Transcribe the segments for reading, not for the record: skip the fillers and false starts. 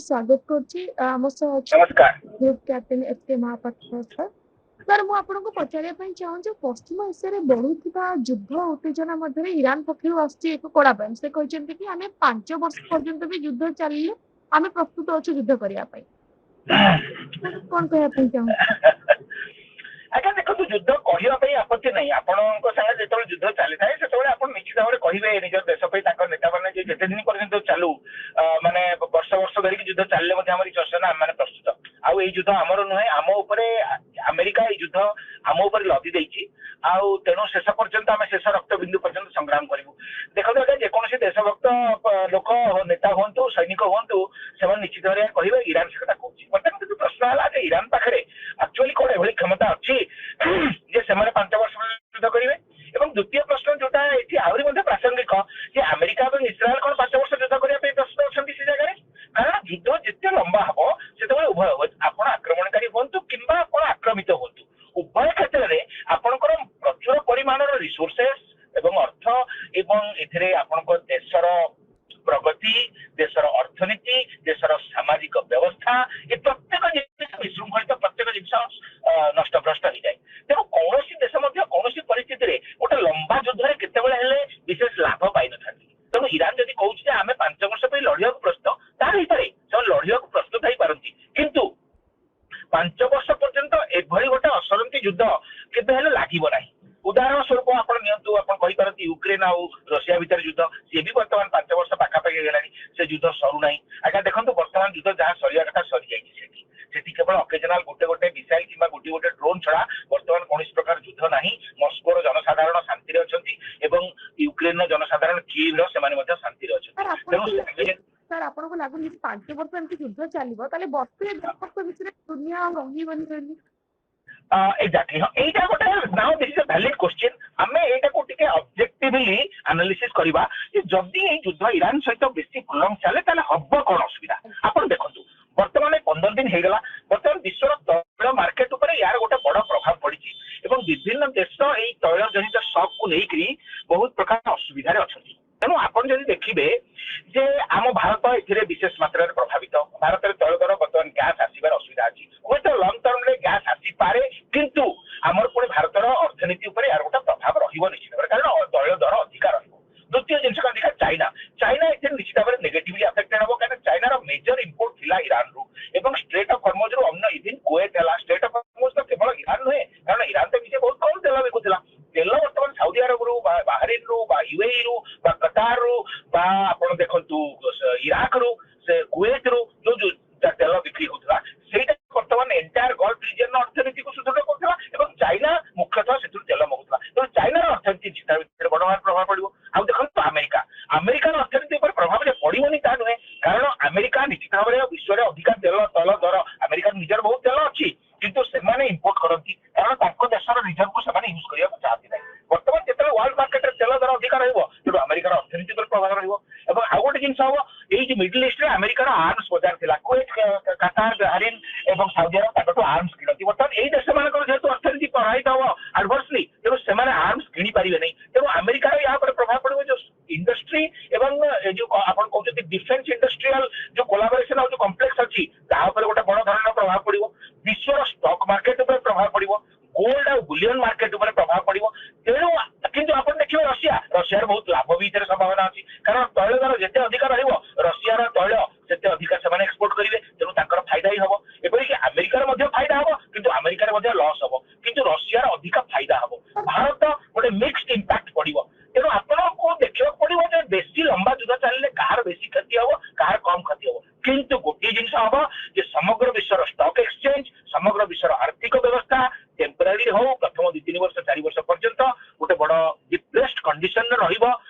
स्वागत କରୁଛି ଆମ ସହ ଅଛନ୍ତି नमस्कार। Group captain F K Mohapatra sir. Sir ମୁଁ ଆପଣଙ୍କୁ ପଚାରିବା ପାଇଁ ଚାହୁଁଛି ପଶ୍ଚିମ ଏସିଆରେ ବଢୁଥିବା ଯୁଦ୍ଧ ଉତ୍ତେଜନା ମଧ୍ୟରେ ଇରାନ ପକ୍ଷରୁ ଆସୁଛି ଏକ କଡ଼ା ବୟାନ। ସେ କହିଛନ୍ତି କି ଆମେ 5 ବର୍ଷ ପର୍ଯ୍ୟନ୍ତ ବି ଯୁଦ୍ଧ ଚାଲିଲେ ଆମେ ପ୍ରସ୍ତୁତ ଅଛୁ ଯୁଦ୍ଧ କରିବା ପାଇଁ। ଆପଣ କଣ କହିବା ପାଇଁ ଚାହୁଁଛନ୍ତି? ଆଜ୍ଞା ଦେଖନ୍ତୁ ଯୁଦ୍ଧ କହିବା ପାଇଁ ଆପତ୍ତି ନାହିଁ। ଆପଣଙ୍କ ସାଙ୍ଗରେ ଯେତେବେଳେ ଯୁଦ୍ଧ ଚାଲିଥାଏ ସେତେବେଳେ ଆପଣ ନିଶ୍ଚିତ ଭାବରେ କହିବେ ନିଜ ଦେଶ ପାଇଁ ତାଙ୍କ ନେତାମାନେ ଯେ ଯେତେ ଦିନ ପର୍ଯ୍ୟନ୍ତ ଚାଲୁ ମାନେ ବର୍ଷ ବର୍ଷ ଧରିକି ଯୁଦ୍ଧ ଚାଲିଲେ ମଧ୍ୟ ଆମର କିଛି ଅସୁବିଧା ଆମେ ମାନେ ପ୍ରସ୍ତୁତ। ଆଉ ଏଇ ଯୁଦ୍ଧ ଆମର ନୁହେଁ, ଆମ ଉପରେ ଆମେରିକା ଏଇ ଯୁଦ୍ଧ ଆମ ଉପରେ ଲଦି ଦେଇଛି। ଆଉ ତେଣୁ ଶେଷ ପର୍ଯ୍ୟନ୍ତ ଆମେ ଶେଷ ରକ୍ତ ବିନ୍ଦୁ ପର୍ଯ୍ୟନ୍ତ ସଂଗ୍ରାମ କରିବୁ। ଦେଖନ୍ତୁ ଆଜ୍ଞା ଯେକୌଣସି ଦେଶଭକ୍ତ ଲୋକ ନେତା ହୁଅନ୍ତୁ ସୈନିକ ହୁଅନ୍ତୁ ସେମାନେ ନିଶ୍ଚିତ ଭାବରେ କହିବେ ଇରାନ ସେ କଥା କହୁଛି। ବର୍ତ୍ତମାନ କିନ୍ତୁ ପ୍ରଶ୍ନ ହେଲା ଯେ ଇରାନ ପାଖରେ ଆକ୍ଚୁଆଲି କଣ ଏଭଳି କ୍ଷମତା ଅଛି ଯେ ସେମାନେ 5 ବର୍ଷ ଯୁଦ୍ଧ କରିବେ? ଏବଂ ଦ୍ୱିତୀୟ ପ୍ରଶ୍ନ ଯୋଉଟା ଏଠି ଆହୁରି ମଧ୍ୟ ପ୍ରାସଙ୍ଗିକ ଯେ ଆମେରିକା ଏବଂ ଇସ୍ରାଏଲ କଣ 5 ବର୍ଷ ଯୁଦ୍ଧ କରିବା ପାଇଁ ପ୍ରସ୍ତୁତ ଅଛନ୍ତି ସେ ଜାଗାରେ? କାରଣ ଯୁଦ୍ଧ ଯେତେ ଲମ୍ବା ହବ ସେତେବେଳେ ଉଭୟ ଆପଣ ଆକ୍ରମଣକାରୀ ହୁଅନ୍ତୁ କିମ୍ବା ଆପଣ ଆକ୍ରମିତ ହୁଅନ୍ତୁ ଉଭୟ କ୍ଷେତ୍ରରେ ଆପଣଙ୍କର ପ୍ରଚୁର ପରିମାଣର ରିସୋର୍ସେସ୍ ଏବଂ ଅର୍ଥ ଏବଂ ଏଥିରେ ଆପଣଙ୍କ ଦେଶର ପ୍ରଗତି ଦେଶର ଅର୍ଥନୀତି ଦେଶର ସାମାଜିକ ବ୍ୟବସ୍ଥା ଏ ପ୍ରତ୍ୟେକ ଜିନିଷ ବିଶୃଙ୍ଖଳିତ ପ୍ରତ୍ୟେକ ଜିନିଷ ନଷ୍ଟଭ୍ରଷ୍ଟ ହେଇଯାଏ। ତେଣୁ କୌଣସି ଦେଶ ମଧ୍ୟ କୌଣସି ପରିସ୍ଥିତିରେ ଗୋଟେ ଲମ୍ବା ଯୁଦ୍ଧରେ କେତେବେଳେ ହେଲେ ବିଶେଷ ଲାଭ ପାଇନଥାନ୍ତି। ତେଣୁ ଇରାନ ଯଦି କହୁଛି ଯେ ଆମେ 5 ବର୍ଷ ପାଇଁ ଲଢିବାକୁ ପ୍ରସ୍ତୁତ ତା ଭିତରେ ସେମାନେ ଲଢିବାକୁ ପ୍ରସ୍ତୁତ ହେଇପାରନ୍ତି, କିନ୍ତୁ 5 ବର୍ଷ ପର୍ଯ୍ୟନ୍ତ ଏଭଳି ଗୋଟେ ଅସରନ୍ତି ଯୁଦ୍ଧ କେବେ ହେଲେ ଲାଗିବ ନାହିଁ। ଉଦାହରଣ ସ୍ୱରୂପ ଆପଣ ନିଅନ୍ତୁ, ଆପଣ କହିପାରନ୍ତି ୟୁକ୍ରେନ ଆଉ ରଷିଆ ଭିତରେ ଯୁଦ୍ଧ, ସିଏ ବି ବର୍ତ୍ତମାନ 5 ବର୍ଷ ପାଖାପାଖି ହେଇଗଲାଣି, ସେ ଯୁଦ୍ଧ ସରୁନାହିଁ। ଆଜ୍ଞା ଦେଖନ୍ତୁ ବର୍ତ୍ତମାନ ଯୁଦ୍ଧ ଯାହା ସରିବା କଥା ସରିଯାଇଛି। ସେଠି କେବଳ ଅକେଜନାଲ ଗୋଟେ ଗୋଟେ ମିସାଇଲ କିମ୍ବା ଗୋଟିଏ ଗୋଟେ ଡ୍ରୋନ୍ ଛଡା ବର୍ତ୍ତମାନ କୌଣସି ପ୍ରକାର ଯୁଦ୍ଧ ନାହିଁ। ମସ୍କୋର ଜନସାଧାରଣ ଶାନ୍ତିରେ ଅଛନ୍ତି ଏବଂ ୟୁକ୍ରେନର ଜନସାଧାରଣ କିଏଭର ସେମାନେ ମଧ୍ୟ ଶାନ୍ତିରେ ଅଛନ୍ତି। ତେଣୁ ସାର୍ ଆପଣଙ୍କୁ ଲାଗୁନି 5 ବର୍ଷ ଏମିତି ଯୁଦ୍ଧ ଚାଲିବ ତାହେଲେ ବର୍ଷେ 2 ବର୍ଷ ଭିତରେ ଦୁନିଆ ଆଉ ରହିବନି ବୋଲି? ଏକ୍ଜାକ୍ଟଲି ହଁ, ଏଇଟା ଗୋଟେ ନାଓ ଦିସ୍ ଇଜ ଅ ଭ୍ୟାଲିଡ କ୍ୱେଶ୍ଚିନ୍। ଆମେ ଏଇଟାକୁ ଟିକେ ଅବଜେକ୍ଟିଭଲି ଆନାଲିସିସ୍ କରିବା ଯେ ଯଦି ଏଇ ଯୁଦ୍ଧ ଇରାନ ସହିତ ବେଶୀ ପ୍ରଲଙ୍ଗ ଚାଲେ ତାହେଲେ ହବ କଣ ଅସୁବିଧା। ଆପଣ ଦେଖନ୍ତୁ ବର୍ତ୍ତମାନ 15 ଦିନ ହେଇଗଲା, ବର୍ତ୍ତମାନ ବିଶ୍ୱର ତୈଳ ମାର୍କେଟ ଉପରେ ୟାର ଗୋଟେ ବଡ ପ୍ରଭାବ ପଡିଛି ଏବଂ ବିଭିନ୍ନ ଦେଶ ଏଇ ତୈଳ ଜନିତ ସକ୍ କୁ ନେଇକରି ବହୁତ ପ୍ରକାର ଅସୁବିଧାରେ ଅଛନ୍ତି। ତେଣୁ ଆପଣ ଯଦି ଦେଖିବେ ଯେ ଆମ ଭାରତ ଏଥିରେ ବିଶେଷ ମାତ୍ରାରେ ପ୍ରଭାବିତ। ଭାରତରେ ତୈଳ ଦର ବର୍ତ୍ତମାନ ଗ୍ୟାସ୍ ଆସିବାର ଅସୁବିଧା ଅଛି। ହୁଏତ ଲଙ୍ଗ ଟର୍ମରେ ଗ୍ୟାସ୍ ଆସିପାରେ କିନ୍ତୁ ଆମର ପୁଣି ଭାରତର ଅର୍ଥନୀତି ଉପରେ ଏହାର ଗୋଟେ ପ୍ରଭାବ ରହିବ ନିଶ୍ଚିତ ଭାବରେ, କାରଣ ତୈଳ ଦର ଅଧିକା ରହିବ। ଦ୍ୱିତୀୟ ଜିନିଷ କଣ ଦେଖିବା, ଚାଇନା ଏଥିରେ ନିଶ୍ଚିତ ଭାବରେ ନେଗେଟିଭଲି ଆଫେକ୍ଟେଡ ହବ, କାରଣ ଚାଇନାର ମେଜର ଇମ୍ପୋର୍ଟ ଥିଲା ଇରାନରୁ ଏବଂ ଷ୍ଟ୍ରେଟ୍ ଅଫ୍ ହର୍ମୁଜରୁ ଅନ୍ୟ ଇଭିନ୍ କୁଏତ ହେଲା। ଷ୍ଟ୍ରେଟ୍ ଅଫ୍ ହର୍ମୁଜ ତ କେବଳ ଇରାନ ନୁହେଁ, କାରଣ ଇରାନ ତ ନିଜେ ବହୁତ କମ ତେଲ ବିକୁଥିଲା। ତେଲ ବର୍ତ୍ତମାନ ସାଉଦି ଆରବରୁ ବା ବାହାରିନରୁ ବା ୟୁଏଇରୁ ବା କତାରରୁ ବା ଆପଣ ଦେଖନ୍ତୁ ଇରାକରୁ ସେ କୁଏତରୁ ଯୋଉ ତେଲ ବିକ୍ରି ହଉଥିଲା ସେଇଟା ବର୍ତ୍ତମାନ ଏଣ୍ଟାୟାର ଗଲ୍ଫ ରିଜିୟନର ଅର୍ଥନୀତିକୁ ସୁଦୃଢ କରୁଥିଲା ଏବଂ ଚାଇନା ମୁଖ୍ୟତଃ ସେଥିରୁ ତେଲ ମଗୁଥିଲା। ତେଣୁ ଚାଇନାର ଅର୍ଥନୀତି ତା ଭିତରେ ବଡ ଭାବରେ ପ୍ରଭାବ ପଡିବ। ଆଉ ଦେଖନ୍ତୁ ଆମେରିକାର ଅର୍ଥନୀତି ଉପରେ ପ୍ରଭାବ ଯେ ପଡିବନି ତା ନୁହେଁ, କାରଣ ଆମେରିକା ନିଶ୍ଚିତ ଭାବରେ ବିଶ୍ୱରେ ଅଧିକା ତେଲ ଦର ଆମେରିକାର ନିଜର ବହୁତ ତେଲ ଅଛି କିନ୍ତୁ ସେମାନେ ଇମ୍ପୋର୍ଟ କରନ୍ତି କାରଣ ତାଙ୍କ ଦେଶର ରିଜର୍ଭକୁ ସେମାନେ ୟୁଜ କରିବାକୁ ଚାହାନ୍ତି ନାହିଁ। ବର୍ତ୍ତମାନ ଯେତେବେଳେ ୱାର୍ଲଡ ମାର୍କେଟରେ ତେଲ ଦର ଅଧିକା ରହିବ ତେଣୁ ଆମେରିକାର ଅର୍ଥନୀତି ଉପରେ ପ୍ରଭାବ ରହିବ। ଏବଂ ଆଉ ଗୋଟେ ଜିନିଷ ହବ, ଏଇ ଯେ ମିଡିଲ ଇଷ୍ଟରେ ଆମେରିକାର ଆର୍ମସ ବଜାର ଥିଲା, କୁଏତ କାତାର ବାହାରିନ ଏବଂ ସାଉଦି ଆରବ ତାଙ୍କଠୁ ଆର୍ମସ କିଣନ୍ତି। ବର୍ତ୍ତମାନ ଏଇ ଦେଶମାନଙ୍କର ଯେହେତୁ ଅର୍ଥନୀତି ପ୍ରଭାବିତ ହବ ଆଡଭର୍ସଲି, ତେଣୁ ସେମାନେ ଆର୍ମସ କିଣି ପାରିବେ ନାହିଁ। ତେଣୁ ଆମେରିକାର ଏହା ଉପରେ ପ୍ରଭାବ ପଡିବ ଯୋଉ ଇଣ୍ଡଷ୍ଟ୍ରି ଏବଂ ଯୋଉ ଆପଣ କହୁଛନ୍ତି ଡିଫେନ୍ସ ଇଣ୍ଡଷ୍ଟ୍ରିଆଲ ଯୋଉ କୋଲାବୋରେସନ ଆଉ ଯୋଉ କମ୍ପ୍ଲେକ୍ସ ଅଛି ତା ଉପରେ ଗୋଟେ ବଡ ଧରଣର ପ୍ରଭାବ ପଡିବ। ବିଶ୍ୱର ଷ୍ଟକ୍ ମାର୍କେଟ ଉପରେ ପ୍ରଭାବ ପଡିବ, ଗୋଲ୍ଡ ଆଉ ବୁଲିୟନ ମାର୍କେଟ ଉପରେ ପ୍ରଭାବ ପଡିବ। ତେଣୁ କିନ୍ତୁ ଆପଣ ଦେଖିବେ ରଷିଆର ବହୁତ ଲାଭ ବି ଏଥିରେ ସମ୍ଭାବନା ଅଛି, କାରଣ ତୈଳ ଦର ଯେତେ ଅଧିକା ରହିବ ରଷିଆର ତୈଳ ସେତେ ଅଧିକା ସେମାନେ ଏକ୍ସପୋର୍ଟ କରିବେ, ତେଣୁ ତାଙ୍କର ଫାଇଦା ହିଁ ହବ। ଏପରିକି ଆମେରିକାର ମଧ୍ୟ ଫାଇଦା ହବ କିନ୍ତୁ ଆମେରିକାର ମଧ୍ୟ ଲସ୍ ହବ, କିନ୍ତୁ ରଷିଆର ଅଧିକା ଫାଇଦା ହବ। ଭାରତ ଗୋଟେ ମିକ୍ସଡ ଇମ୍ପାକ୍ଟ ପଡିବ। ତେଣୁ ଆପଣଙ୍କୁ ଦେଖିବାକୁ ପଡିବ ଯେ ବେଶୀ ଲମ୍ବା ଯୁଦ୍ଧ ଚାଲିଲେ କାହାର ବେଶୀ କ୍ଷତି ହବ କାହାର କମ କ୍ଷତି ହବ। କିନ୍ତୁ ଗୋଟିଏ ଜିନିଷ ହବ ଯେ ସମଗ୍ର ବିଶ୍ୱର ଷ୍ଟକ୍ ଏକ୍ସଚେଞ୍ଜ ସମଗ୍ର ବିଶ୍ୱର ଆର୍ଥିକ ବ୍ୟବସ୍ଥା ଟେମ୍ପୋରାରୀ ହଉ ପ୍ରଥମ 2-3 ବର୍ଷ 4 ବର୍ଷ ପର୍ଯ୍ୟନ୍ତ ଗୋଟେ ବଡ ଡିପ୍ରେସ୍ଡ କଣ୍ଡିସନରେ ରହିବ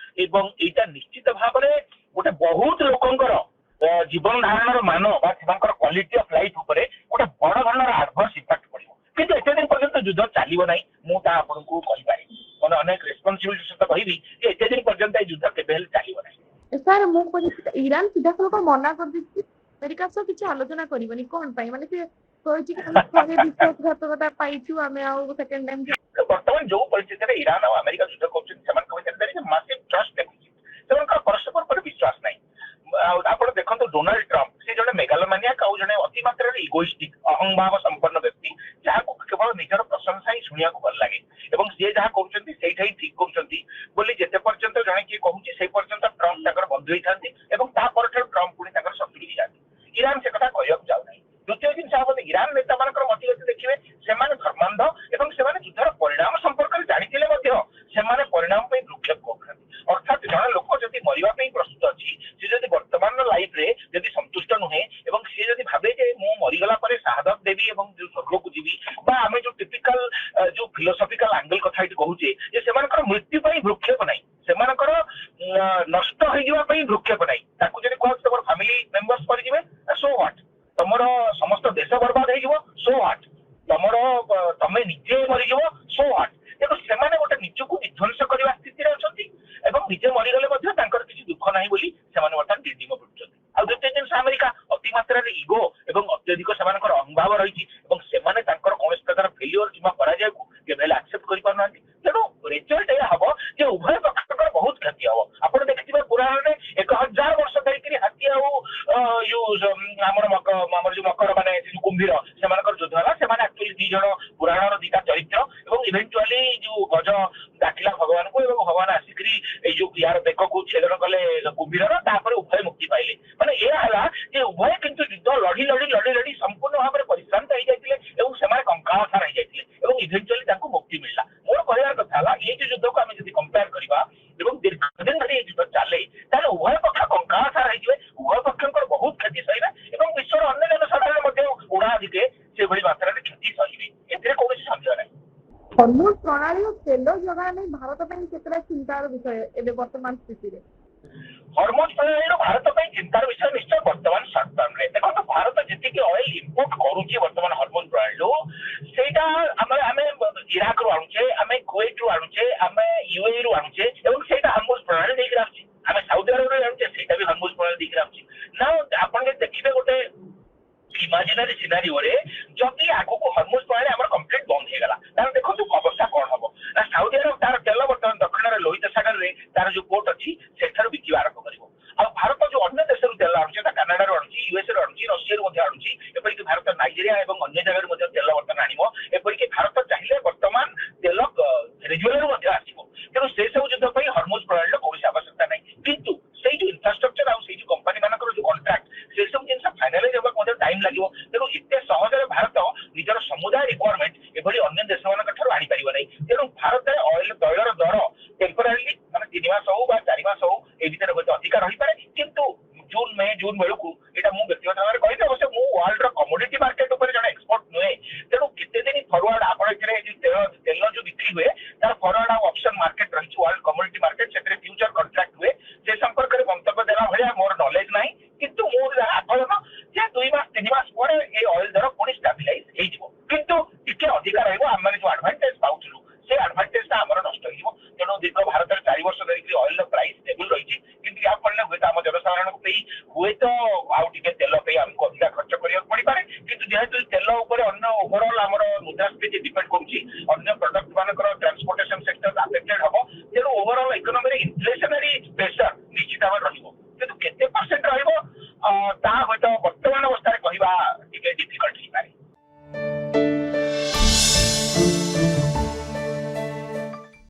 ଏବଂ ଏଇଟା ନିଶ୍ଚିତ ଭାବରେ ଗୋଟେ ବହୁତ ଲୋକଙ୍କର ଜୀବନ ଧାରଣର ମାନ ବା ସେମାନଙ୍କର କ୍ୱାଲିଟି ଅଫ ଲାଇଫ ଉପରେ ଗୋଟେ ବଡ ଧରଣର ଆଡଭର୍ସ ଇମ୍ପାକ୍ଟ ପଡିବ। କିନ୍ତୁ ଏତେ ଦିନ ପର୍ଯ୍ୟନ୍ତ ଯୁଦ୍ଧ ଚାଲିବ ନାହିଁ, ମୁଁ ତାହା ଆପଣଙ୍କୁ କହିପାରିବି। ମାନେ ଅନେକ ରେସ୍ପନ୍ସିବିଲିଟି ସହିତ କହିବି ଯେ ଏତେ ଦିନ ପର୍ଯ୍ୟନ୍ତ ଏଇ ଯୁଦ୍ଧ କେବେ ହେଲେ ଚାଲିବ ନାହିଁ। ସାର୍ ମୁଁ କହିଲି ଇରାନ ସିଧାସଳଖ ମନା କରିଦେଇଛି ଆମେରିକା ସହ କିଛି ଆଲୋଚନା କରିବନି, କଣ ପାଇଁ? ମାନେ ସେ କହିଛି କି ଆମେ ଥରେ ବିଶ୍ୱାସଘାତକତା ପାଇଛୁ, ଆମେ ଆଉ ସେକେଣ୍ଡ ଟାଇମ ବର୍ତ୍ତମାନ ଯୋଉ ପରିସ୍ଥିତିରେ ଇରାନ ଆଉ ଆମେରିକା ଯୁଦ୍ଧ କରୁଛନ୍ତି ସେମାନଙ୍କ ଭିତରେ ମାସିଭ ଟ୍ରଷ୍ଟ ଡେଫିସିଟ୍, ସେମାନଙ୍କର ପରସ୍ପର ଉପରେ ବିଶ୍ୱାସ ନାହିଁ। ଆପଣ ଦେଖନ୍ତୁ ଡୋନାଲ୍ଡ ଟ୍ରମ୍ପ ସେ ଜଣେ ମେଗାଲୋମାନିଆକ ଆଉ ଜଣେ ଅତି ମାତ୍ରାରେ ଇଗୋଇଷ୍ଟିକ ଅହଂଭାବ ସମ୍ପନ୍ନ ବ୍ୟକ୍ତି ଯାହାକୁ କେବଳ ନିଜର ପ୍ରଶଂସା ହିଁ ଶୁଣିବାକୁ ଭଲ ଲାଗେ ଏବଂ ସିଏ ଯାହା କରୁଛନ୍ତି ସେଇଟା ହିଁ ଠିକ କରୁଛନ୍ତି ବୋଲି ଯେତେ ପର୍ଯ୍ୟନ୍ତ ଜଣେ କିଏ କହୁଛି ସେଇ ପର୍ଯ୍ୟନ୍ତ ଟ୍ରମ୍ପ ତାଙ୍କର ବନ୍ଧୁ ହେଇଥାନ୍ତି ଏବଂ ତାପରଠାରୁ ଟ୍ରମ୍ପ ପୁଣି ତାଙ୍କର ଶତ୍ରୁ ହେଇଯାନ୍ତି। ଇରାନ ସେ କଥା କହିବାକୁ ଯାଉନାହିଁ। ଦ୍ୱିତୀୟ ଜିନିଷ ଆପଣ ଇରାନ ନେତାମାନଙ୍କର ମତିଗତି ଦେଖିବେ ସେମାନେ ଧର୍ମାନ୍ଧ ଏବଂ ସେମାନେ ଯୁଦ୍ଧର ପରିଣାମ ସମ୍ପର୍କରେ ଜାଣିଥିଲେ ମଧ୍ୟ ସେମାନେ ପରିଣାମ ପାଇଁ ଭ୍ରୂକ୍ଷେପ କରୁଛନ୍ତି। ଅର୍ଥାତ୍ ଜଣେ ଲୋକ ଯଦି ମରିବା ପାଇଁ ପ୍ରସ୍ତୁତ ଅଛି ସେ ଯଦି ବର୍ତ୍ତମାନର ଲାଇଫରେ ଯଦି ସନ୍ତୁଷ୍ଟ ନୁହେଁ ଏବଂ ସିଏ ଯଦି ଭାବେ ଯେ ମୁଁ ମରିଗଲା ପରେ ଶାହାଦତ ଦେବି ଏବଂ ଯୋଉ ସ୍ୱର୍ଗକୁ ଯିବି ବା ଆମେ ଯୋଉ ଟିପିକାଲ ଯୋଉ ଫିଲୋସଫିକାଲ ଆଙ୍ଗେଲ କଥା ଏଠି କହୁଛେ ଯେ ସେମାନଙ୍କର ମୃତ୍ୟୁ ପାଇଁ ଭ୍ରୂକ୍ଷେପ ନାହିଁ, ସେମାନଙ୍କର ନଷ୍ଟ ହେଇଯିବା ପାଇଁ ଭ୍ରୂକ୍ଷେପ ନାହିଁ। ତାକୁ ଯଦି କୁହାଯାଉଛି ତମର ଫ୍ୟାମିଲି ମେମ୍ବର୍ସ ମରିଯିବେ ସୋ ହ୍ୱାଟ, ତମର ସମସ୍ତ ଦେଶ ବର୍ବାଦ ହେଇଯିବ ସୋ ହ୍ୱାଟ, ତମର ତମେ ନିଜେ ମରିଯିବ ସୋ ହ୍ୱାଟ। ତେଣୁ ସେମାନେ ଗୋଟେ ନିଜକୁ ବିଧ୍ୱଂସ କରିବା ସ୍ଥିତିରେ ଅଛନ୍ତି ଏବଂ ନିଜେ ମରିଗଲେ ମଧ୍ୟ ତାଙ୍କର କିଛି ଦୁଃଖ ନାହିଁ ବୋଲି ସେମାନେ ବର୍ତ୍ତମାନ ଡିଣ୍ଡିମ ପିଟୁଛନ୍ତି। ଆଉ ଦ୍ୱିତୀୟ ଜିନିଷ ଆମେରିକା ଅତି ମାତ୍ରାରେ ଇଗୋ ଏବଂ ଅତ୍ୟଧିକ ସେମାନଙ୍କର ଅହଂଭାବ ରହିଛି ଏବଂ ସେମାନେ ତାଙ୍କର କୌଣସି ପ୍ରକାର ଫେଲିଓର କିମ୍ବା ପରାଜୟକୁ କେବେ ହେଲେ ଆକ୍ସେପ୍ଟ କରିପାରୁନାହାନ୍ତି। ତେଣୁ ରେଜଲ୍ଟ ଏହା ହବ ଯେ ଉଭୟ ପକ୍ଷଙ୍କର ବହୁତ କ୍ଷତି ହବ। ଆପଣ ଦେଖିଥିବେ ପୁରାଣରେ 1000 ବର୍ଷ ଧରିକିରି ହାତୀ ଆଉ ଆମର ଯୋଉ ମକର ମାନେ ଯୋଉ କୁମ୍ଭୀର ସେମାନଙ୍କର ଯୁଦ୍ଧ ହେଲା। ସେମାନେ ଆକ୍ଚୁଆଲି ଦି ଜଣ ପୁରାଣର ଦିଟା ଚରିତ୍ର ଏବଂ ଇଭେଣ୍ଟୁଆଲି ଯୋଉ ଗଜ ଡାକିଲା ଭଗବାନଙ୍କୁ ଏବଂ ଭଗବାନ ଆସିକିରି ଏଇ ଯୋଉ ୟାର ବେକକୁ ଛେଦନ କଲେ କୁମ୍ଭୀରର, ତାପରେ ଉଭୟ ମୁକ୍ତି ପାଇଲେ। ମାନେ ଏହା ହେଲା ଯେ ଉଭୟ କିନ୍ତୁ ଯୁଦ୍ଧ ଲଢି ସମ୍ପୂର୍ଣ୍ଣ ଭାବରେ ପରିଶ୍ରାନ୍ତ ହେଇଯାଇଥିଲେ ଏବଂ ସେମାନେ କଙ୍କାଳସାର ହେଇଯାଇଥିଲେ ଏବଂ ଇଭେଣ୍ଟୁଆଲି ତାଙ୍କୁ ମୁକ୍ତି ମିଳିଲା। ମୋର କହିବାର କଥା ହେଲା ଏଇ ଯୋଉ ଯୁଦ୍ଧକୁ ଆମେ ଯଦି କମ୍ପେୟାର କରିବା ଏବଂ ଦୀର୍ଘ ଦିନ ଧରି ଏଇ ଯୁଦ୍ଧ ଚାଲେ ତାହେଲେ ଉଭୟ ପକ୍ଷ କଙ୍କାଳସାର ହେଇଯିବେ, ଉଭୟ ପକ୍ଷଙ୍କର ବହୁତ କ୍ଷତି ସହିବେ ଏବଂ ବିଶ୍ୱର ଅନ୍ୟ ଜନସାଧାରଣ ମଧ୍ୟ ଉଡ଼ାଧିକେ ସେଭଳି ମାତ୍ରାରେ କ୍ଷତି ସହିବେ। ଏଥିରେ କୌଣସି ସନ୍ଦେହ ନାହିଁ। ହର୍ମୁଜ ପ୍ରଣାଳୀ ଓ ତେଲ ଯୋଗାଣ ନେଇ ଭାରତ ପାଇଁ କେତେଟା ଚିନ୍ତାର ବିଷୟ ଏବେ ବର୍ତ୍ତମାନ ସ୍ଥିତିରେ? ହର୍ମୁଜ ପ୍ରଣାଳୀର ଭାରତ ପାଇଁ ଚିନ୍ତାର ବିଷୟ ନିଶ୍ଚୟ ବର୍ତ୍ତମାନ ସର୍ଟ ଟର୍ମରେ। ଦେଖନ୍ତୁ ଭାରତ ଯେତିକି ଅଏଲ ଇମ୍ପୋର୍ଟ କରୁଛି ବର୍ତ୍ତମାନ ହର୍ମୁଜ ପ୍ରଣାଳୀରୁ ସେଇଟା ଆମେ ଇରାକରୁ ଆଣୁଛେ, ଆମେ କୁଏଟରୁ ଆଣୁଛେ, ଆମେ ୟୁଏଇରୁ ଆଣୁଛେ ଏବଂ ସେଇଟା ହର୍ମୁଜ ପ୍ରଣାଳୀ ଦେଇକି ଆସୁଛି। ଆମେ ସାଉଦି ଆରବରୁ ଆଣୁଛେ, ସେଇଟା ବି ହର୍ମୁଜ ପ୍ରଣାଳୀ ଦେଇକି ଆସୁଛି। ନା ଆପଣ ଯଦି ଦେଖିବେ ଗୋଟେ ଇମାଜିନାରୀ ସିନାରିଓରେ ଯଦି ଆଗକୁ ହର୍ମୁଜ ପ୍ରଣାଳୀ ଆମର କମ୍ପ୍ଲିଟ ବନ୍ଦ ହେଇଗଲା ତାହେଲେ ଦେଖନ୍ତୁ ଅବସ୍ଥା କଣ ହବ। ନା ସାଉଦି ଆରବ ତାର ତେଲ ବର୍ତ୍ତମାନ ଦକ୍ଷିଣରେ ଲୋହିତ ସାଗରରେ ତାର ଯୋଉ ପୋର୍ଟ ଅଛି ସେଠାରୁ ବିକିବା ଆରମ୍ଭ କରିବ। ଆଉ ଭାରତ ଯୋଉ ଅନ୍ୟ ଦେଶରୁ ତେଲ ଆଣୁଛି ତା କାନାଡାରୁ ଆଣୁଛି, ୟୁଏସରୁ ଆଣୁଛି, ରଷିଆରୁ ମଧ୍ୟ ଆଣୁଛି, ଏପରିକି ଭାରତ ନାଇଜେରିଆ ଏବଂ ଅନ୍ୟ ଜାଗାରୁ ମଧ୍ୟ ତେଲ ବର୍ତ୍ତମାନ ଆଣିବ। ଏପରିକି ଭାରତ ଚାହିଁଲେ ବର୍ତ୍ତମାନ ତେଲ ଭେନେଜୁଏଲାରୁ ମଧ୍ୟ ଆସିବ। ତେଣୁ ସେ ସବୁ ଯୁଦ୍ଧ ପାଇଁ ହର୍ମୁଜ ପ୍ରଣାଳୀର କୌଣସି ଆବଶ୍ୟକତା ନାହିଁ। କିନ୍ତୁ ସେଇ ଯୋଉ ଇନଫ୍ରାଷ୍ଟ୍ରକ୍ଚର ଆଉ ସେଇ ଯୋଉ କମ୍ପାନୀ ମାନଙ୍କର ଯୋଉ କଣ୍ଟ୍ରାକ୍ଟ ସେସବୁ ଜିନିଷ ଫାଇନାଲାଇଜ ହେବାକୁ ମଧ୍ୟ ଟାଇମ ଲାଗିବ। ତେଣୁ ଏତେ ସହଜରେ ଭାରତ ନିଜର ସମୁଦାୟ ରିକ୍ୱାରମେଣ୍ଟ ଏଭଳି ଅନ୍ୟ ଦେଶମାନଙ୍କ ଠାରୁ ଆଣିପାରିବ ନାହିଁ। ତେଣୁ ଭାରତରେ ଅଏଲ ତୈଳର ଦର ଟେମ୍ପୋରାରିଲି ମାନେ 3 ମାସ ହଉ ବା 4 ମାସ ହଉ ଏ ଭିତରେ ହୁଏତ ଅଧିକା ରହିପାରେ, କିନ୍ତୁ ଜୁନ ବେଳକୁ ଏଇଟା ମୁଁ ବ୍ୟକ୍ତିଗତ ଭାବରେ କହିବି। ଅବଶ୍ୟ ମୁଁ ୱାର୍ଲଡର କମୋଡିଟି ମାର୍କେଟ ଉପରେ ଜଣେ ଏକ୍ସପର୍ଟ ନୁହେଁ, ତେଣୁ କେତେ ଦିନ ଫରୱାର୍ଡ ଆପଣ ଏଥିରେ ତେଲ ଯୋଉ ବିକ୍ରି ହୁଏ ତାର ଫରୱାର୍ଡ ଆଉ ଅପସନ ମାର୍କେଟ ରହିଛି ୱାର୍ଲଡ କମୋଡିଟି ମାର୍କେଟ, ସେଥିରେ ଫ୍ୟୁଚର କଣ୍ଟ୍ରାକ୍ଟ ହୁଏ। ସେ ସମ୍ପର୍କରେ ମନ୍ତବ୍ୟ ଦେଲା ଭଳିଆ ମୋର ନଲେଜ ନାହିଁ, କିନ୍ତୁ ମୋର ଯାହା ଆକଳନ ଯେ 2 ମାସ 3 ମାସ ପରେ এই ଅଏଲ ଦର ପୁଣି ଷ୍ଟାବିଲାଇଜ ହେଇଯିବ, କିନ୍ତୁ ଟିକେ ଅଧିକା ରହିବ। ଆମେ ଯୋଉ ଆଡଭାନ୍ଟେଜ ପାଉଥିଲୁ ସେ ଆଡଭାନ୍ଟେଜଟା ଆମର ନଷ୍ଟ ହେଇଯିବ। ତେଣୁ ଦୀର୍ଘ ଭାରତରେ 4 ବର୍ଷ ଧରିକି ଅଏଲର ପ୍ରାଇସ ଷ୍ଟେବୁଲ ରହିଛି, କିନ୍ତୁ ୟା ଫଳରେ ହୁଏତ ଆମ ଜନସାଧାରଣଙ୍କ ପାଇଁ ହୁଏତ ଆଉ ଟିକେ ତେଲ ପାଇଁ ଆମକୁ ଅଧିକା ଖର୍ଚ୍ଚ କରିବାକୁ ପଡିପାରେ। କିନ୍ତୁ ଯେହେତୁ ତେଲ ଉପରେ ଅନ୍ୟ ଓଭରଅଲ ଆମର ମୁଦ୍ରାସ୍ଫୀତି ଡିପେଣ୍ଡ କରୁଛି, ଅନ୍ୟ ପ୍ରଡକ୍ଟ ମାନଙ୍କର ଟ୍ରାନ୍ସପୋର୍ଟେସନ ସେକ୍ଟର ଆଫେକ୍ଟେଡ ହବ। ତେଣୁ ଓଭରଅଲ ଇକୋନୋମିରେ ଇନଫ୍ଲେସନାରୀ ପ୍ରେସର ନିଶ୍ଚିତ ଭାବରେ ରହିବ, କିନ୍ତୁ କେତେ ପରସେଣ୍ଟ ରହିବ ତାହା ହୁଏତ